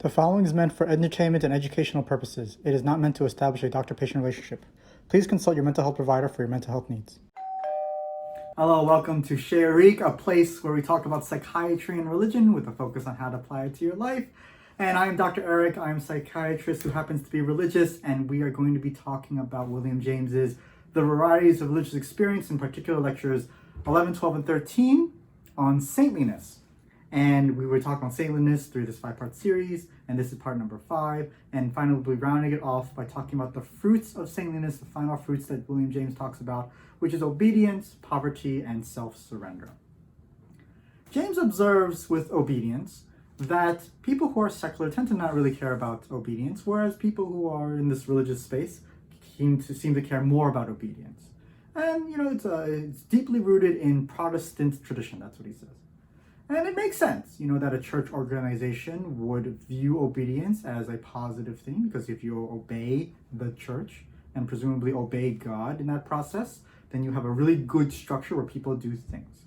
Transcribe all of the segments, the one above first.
The following is meant for entertainment and educational purposes. It is not meant to establish a doctor-patient relationship. Please consult your mental health provider for your mental health needs. Hello, welcome to Chez Eric, a place where we talk about psychiatry and religion with a focus on how to apply it to your life. And I'm Dr. Eric. I'm a psychiatrist who happens to be religious, and we are going to be talking about William James's The Varieties of Religious Experience, in particular lectures 11, 12, and 13 on Saintliness. And we were talking about Saintliness through this 5-part series, and this is part number 5. And finally, we'll be rounding it off by talking about the fruits of saintliness, the final fruits that William James talks about, which is obedience, poverty, and self-surrender. James observes with obedience that people who are secular tend to not really care about obedience, whereas people who are in this religious space seem to care more about obedience. And, it's deeply rooted in Protestant tradition, that's what he says. And it makes sense, that a church organization would view obedience as a positive thing, because if you obey the church and presumably obey God in that process, then you have a really good structure where people do things.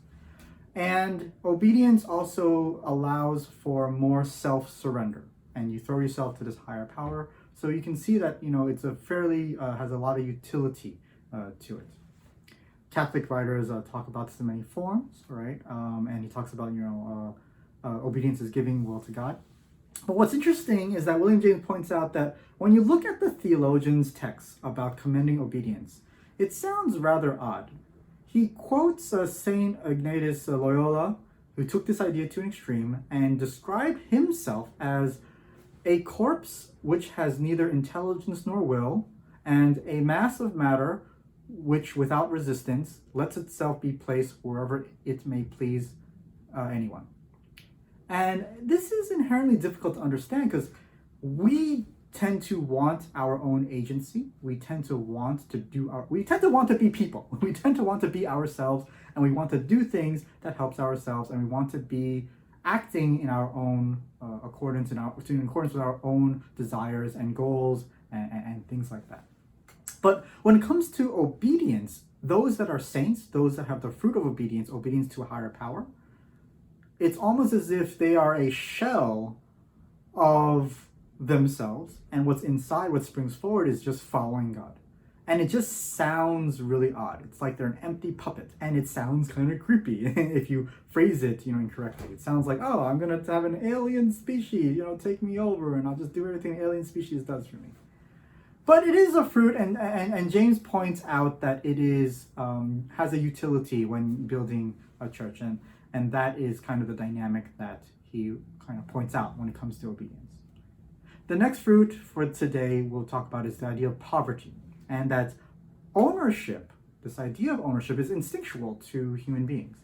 And obedience also allows for more self-surrender, and you throw yourself to this higher power. So you can see that, it's a fairly, has a lot of utility to it. Catholic writers talk about this in many forms, right? And he talks about, obedience is giving will to God. But what's interesting is that William James points out that when you look at the theologians' texts about commending obedience, it sounds rather odd. He quotes Saint Ignatius Loyola, who took this idea to an extreme and described himself as a corpse which has neither intelligence nor will, and a mass of matter which without resistance lets itself be placed wherever it may please anyone. And this is inherently difficult to understand because we tend to want our own agency. We tend to want to be people. We tend to want to be ourselves, and we want to do things that helps ourselves, and we want to be acting in our own accordance with our own desires and goals and things like that. But when it comes to obedience, those that are saints, those that have the fruit of obedience to a higher power, it's almost as if they are a shell of themselves, and what's inside, what springs forward, is just following God. And it just sounds really odd. It's like they're an empty puppet, and it sounds kind of creepy if you phrase it, incorrectly. It sounds like, oh, I'm gonna have an alien species, take me over, and I'll just do everything an alien species does for me. But it is a fruit, and James points out that it is has a utility when building a church, and that is kind of the dynamic that he kind of points out when it comes to obedience. The next fruit for today we'll talk about is the idea of poverty, and that ownership, this idea of ownership, is instinctual to human beings.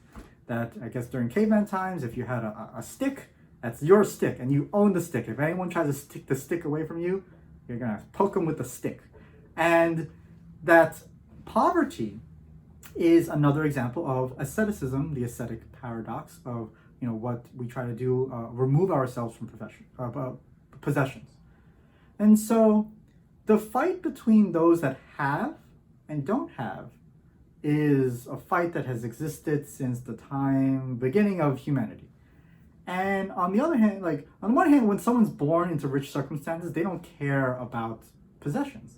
That, I guess, during caveman times, if you had a stick, that's your stick, and you own the stick. If anyone tries to take the stick away from you, you're going to poke them with the stick. And that poverty is another example of asceticism, the ascetic paradox of, what we try to do, remove ourselves from possessions. And so the fight between those that have and don't have is a fight that has existed since the beginning of humanity. And on the other hand, on one hand, when someone's born into rich circumstances, they don't care about possessions.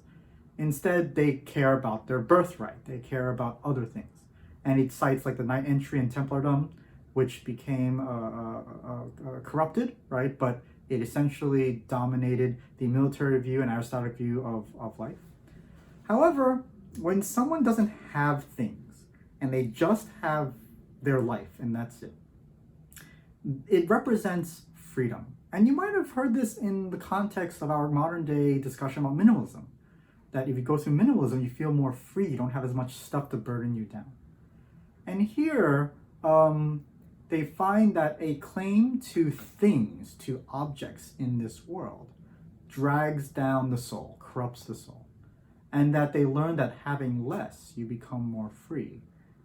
Instead, they care about their birthright. They care about other things. And he cites the Knight Entry and Templardom, which became corrupted, right? But it essentially dominated the military view and aristocratic view of life. However, when someone doesn't have things and they just have their life and that's it, it represents freedom. And you might have heard this in the context of our modern day discussion about minimalism. That if you go through minimalism, you feel more free. You don't have as much stuff to burden you down. And here, they find that a claim to things, to objects in this world, drags down the soul, corrupts the soul. And that they learn that having less, you become more free.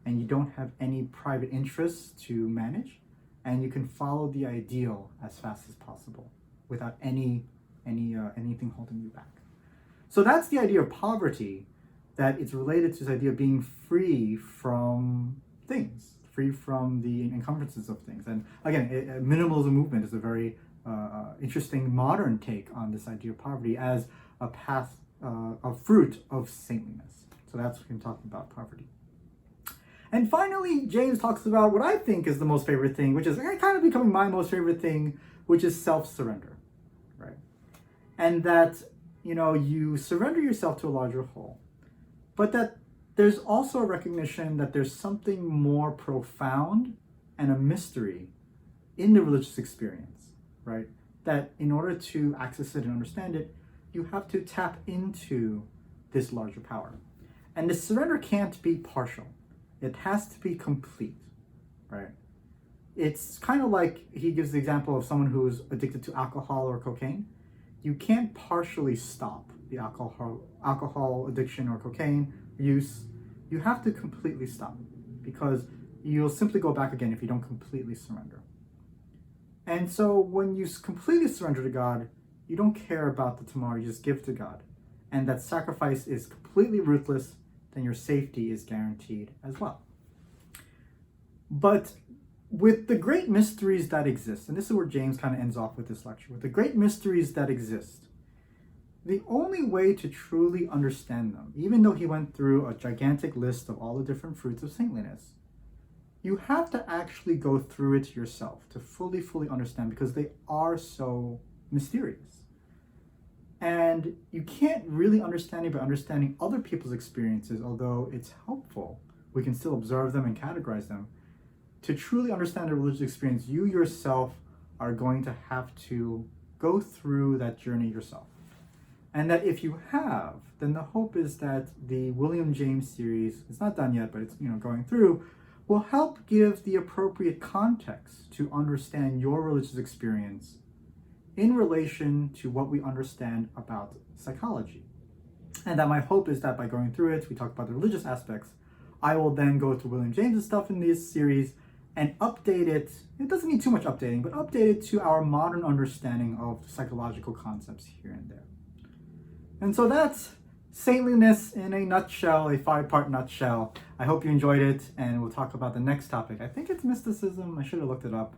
And you don't have any private interests to manage. And you can follow the ideal as fast as possible without anything holding you back. So that's the idea of poverty, that it's related to this idea of being free from things, free from the encumbrances of things. And again, minimalism movement is a very interesting modern take on this idea of poverty as a path, a fruit of saintliness. So that's what we're talking about, poverty. And finally, James talks about what I think is the most favorite thing, which is kind of becoming my most favorite thing, which is self-surrender, right? And that, you surrender yourself to a larger whole, but that there's also a recognition that there's something more profound and a mystery in the religious experience, right? That in order to access it and understand it, you have to tap into this larger power. And the surrender can't be partial. It has to be complete, right? It's kind of like he gives the example of someone who's addicted to alcohol or cocaine. You can't partially stop the alcohol addiction or cocaine use. You have to completely stop, because you'll simply go back again if you don't completely surrender. And so when you completely surrender to God, you don't care about the tomorrow, you just give to God. And that sacrifice is completely ruthless, then your safety is guaranteed as well. But with the great mysteries that exist, and this is where James kind of ends off with this lecture, with the great mysteries that exist, the only way to truly understand them, even though he went through a gigantic list of all the different fruits of saintliness, you have to actually go through it yourself to fully understand, because they are so mysterious. And you can't really understand it by understanding other people's experiences, although it's helpful. We can still observe them and categorize them. To truly understand a religious experience, you yourself are going to have to go through that journey yourself. And that if you have, then the hope is that the William James series, it's not done yet, but it's going through, will help give the appropriate context to understand your religious experience in relation to what we understand about psychology. And that my hope is that by going through it, we talk about the religious aspects, I will then go through William James's stuff in this series and update it. It doesn't need too much updating, but update it to our modern understanding of psychological concepts here and there. And so that's Saintliness in a nutshell, a 5-part nutshell. I hope you enjoyed it, and we'll talk about the next topic. I think it's mysticism. I should have looked it up.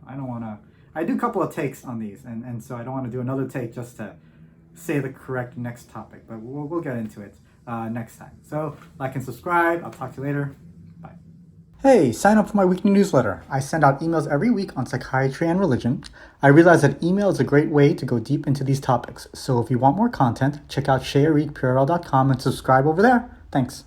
I do a couple of takes on these, and so I don't want to do another take just to say the correct next topic, but we'll get into it next time. So like and subscribe. I'll talk to you later. Bye. Hey, sign up for my weekly newsletter. I send out emails every week on psychiatry and religion. I realize that email is a great way to go deep into these topics. So if you want more content, check out chesericpurl.com and subscribe over there. Thanks.